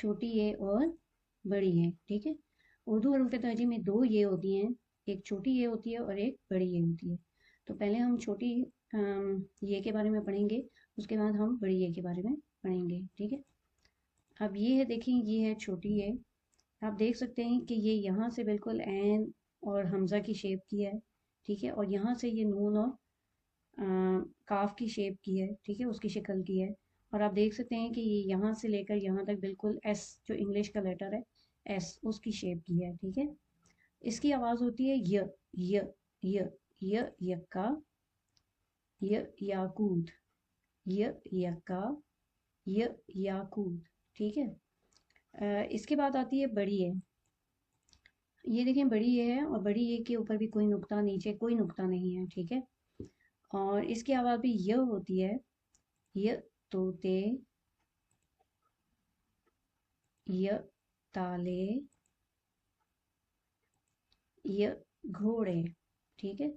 छोटी ए और बड़ी ए, ठीक है। उर्दू हरूफ तहजी में दो ये होती हैं, एक छोटी ये होती है और एक बड़ी ये होती है। तो पहले हम छोटी ये के बारे में पढ़ेंगे, उसके बाद हम बड़ी ये के बारे में पढ़ेंगे, ठीक है। अब ये है, देखें ये है छोटी ये, आप देख सकते हैं कि ये यहाँ से बिल्कुल ऐन और हमज़ा की शेप की है, ठीक है, और यहाँ से ये नून और काफ की शेप की है, ठीक है, उसकी शक्ल की है। और आप देख सकते हैं कि ये यहाँ से लेकर यहाँ तक बिल्कुल एस, जो इंग्लिश का लेटर है एस, उसकी शेप की है, ठीक है। इसकी आवाज़ होती है य, य, य, यक्का, याकूत, यक्का, याकूत, ठीक है। इसके बाद आती है बड़ी है। ये देखें बड़ी ये है, और बड़ी ये के ऊपर भी कोई नुक्ता, नीचे कोई नुक्ता नहीं है, ठीक है। और इसकी आवाज़ भी य होती है, य तोते, य ताले, य घोड़े, ठीक है।